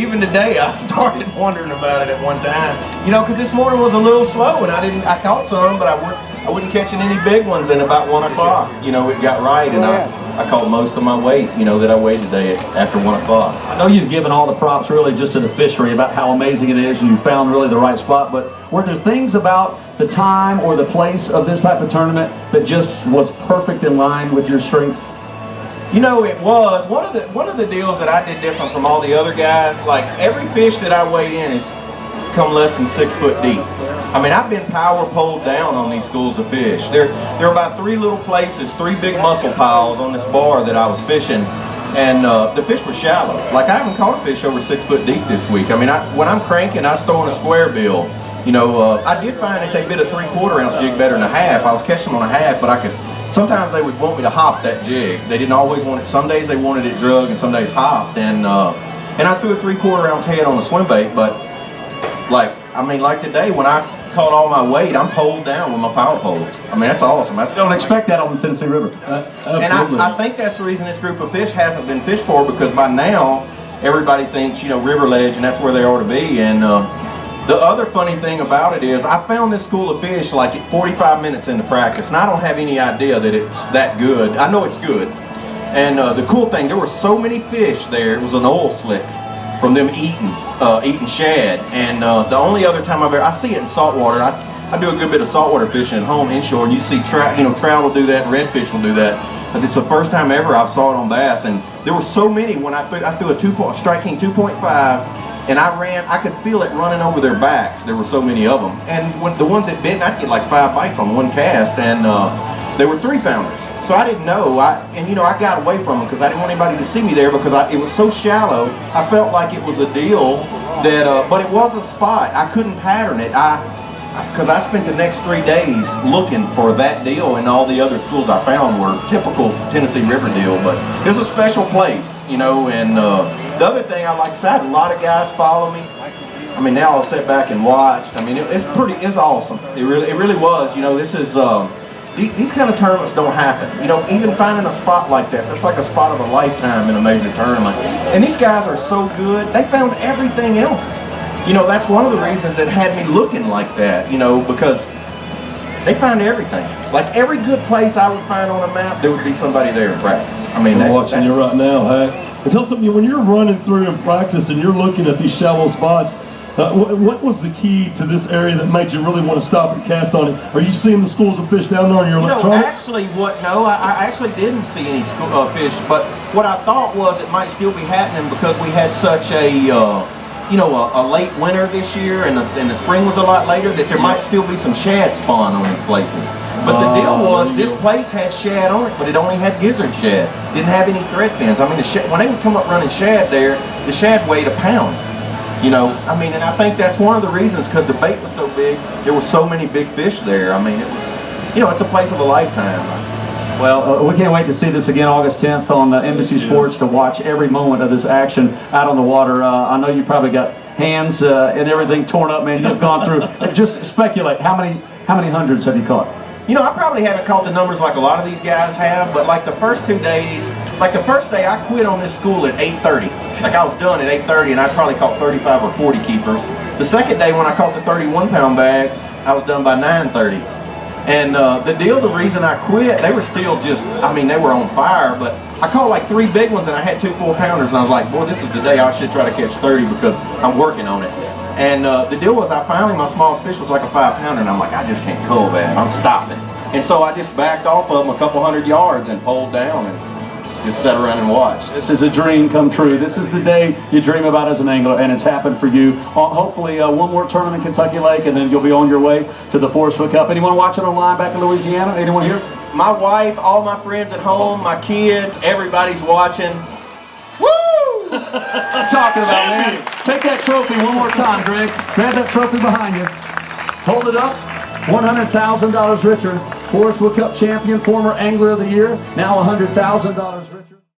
even today, I started wondering about it at one time. You know, because this morning was a little slow, and I caught some, but I wasn't catching any big ones. And about 1 o'clock, you know, it got right, and I caught most of my weight, you know, that I weighed today after 1 o'clock. I know you've given all the props really just to the fishery about how amazing it is, and you found really the right spot, but were there things about the time or the place of this type of tournament that just was perfect in line with your strengths? You know, it was one of the deals that I did different from all the other guys. Like, every fish that I weighed in is come less than 6 foot deep. I mean, I've been power poled down on these schools of fish. There are about 3 little places, 3 big mussel piles on this bar that I was fishing, and the fish were shallow. Like, I haven't caught a fish over 6 foot deep this week. I mean, when I'm cranking, I was throwing a square bill. You know, I did find that they bit a 3/4 ounce jig better than a half. I was catching them on a half, but sometimes they would want me to hop that jig. They didn't always want it. Some days they wanted it drug, and some days hopped. And I threw a 3/4 ounce head on the swim bait. But like today, when I caught all my weight, I'm poled down with my power poles. I mean, that's awesome. You don't expect that on the Tennessee River. And I think that's the reason this group of fish hasn't been fished for, because by now everybody thinks, you know, river ledge, and that's where they ought to be. And the other funny thing about it is I found this school of fish like at 45 minutes into practice, and I don't have any idea that it's that good. I know it's good. And the cool thing, there were so many fish there, it was an oil slick from them eating shad. And the only other time I see it in saltwater, I do a good bit of saltwater fishing at home inshore, and you see trout will do that, and redfish will do that. But it's the first time ever I saw it on bass, and there were so many when I threw a Strike King 2.5, and I could feel it running over their backs. There were so many of them. And when the ones that bit, I'd get like 5 bites on one cast, and they were 3-pounders. So I didn't know, I got away from them because I didn't want anybody to see me there, because it was so shallow. I felt like it was a deal that, but it was a spot. I couldn't pattern it. Because I spent the next 3 days looking for that deal, and all the other schools I found were typical Tennessee River deal. But it's a special place, you know. And the other thing I like to say, a lot of guys follow me. I mean, now I'll sit back and watch. I mean, it's awesome. It really was. You know, this is these kind of tournaments don't happen. You know, even finding a spot like that's like a spot of a lifetime in a major tournament. And these guys are so good. They found everything else. You know, that's one of the reasons it had me looking like that, you know, because they find everything. Like, every good place I would find on a map, there would be somebody there in practice. I mean, I'm watching you right now, Hack. And tell something, when you're running through in practice and you're looking at these shallow spots, what was the key to this area that made you really want to stop and cast on it? Are you seeing the schools of fish down there on your electronics? I actually didn't see any fish, but what I thought was it might still be happening because we had such a late winter this year, and the spring was a lot later, that there might still be some shad spawn on these places. But the deal was, this place had shad on it, but it only had gizzard shad. Didn't have any thread fins. I mean, when they would come up running shad there, the shad weighed 1 pound. You know, I mean, and I think that's one of the reasons, because the bait was so big, there were so many big fish there. I mean, it was, you know, it's a place of a lifetime. Well, we can't wait to see this again August 10th on NBC Sports, to watch every moment of this action out on the water. I know you probably got hands and everything torn up, man. You've gone through. Just speculate, how many hundreds have you caught? You know, I probably haven't caught the numbers like a lot of these guys have, but like the first 2 days, like the first day I quit on this school at 8:30. Like, I was done at 8:30, and I probably caught 35 or 40 keepers. The second day, when I caught the 31-pound bag, I was done by 9:30. And the reason I quit, they were still just, I mean, they were on fire, but I caught like 3 big ones, and I had 2 4-pounders, and I was like, boy, this is the day I should try to catch 30 because I'm working on it. And the deal was, my smallest fish was like a 5-pounder, and I'm like, I just can't cull that. I'm stopping. And so I just backed off of them a couple hundred yards and pulled down and just sat around and watched. This is a dream come true. This is the day you dream about as an angler, and it's happened for you. Hopefully one more tournament in Kentucky Lake, and then you'll be on your way to the Forest Foot Cup. Anyone watching online back in Louisiana? Anyone here? My wife, all my friends at home, my kids, everybody's watching. Woo! I'm talking about, man. Take that trophy one more time, Greg. Grab that trophy behind you. Hold it up. $100,000 richer. Forest Foot Cup champion, former Angler of the Year, now $100,000 richer.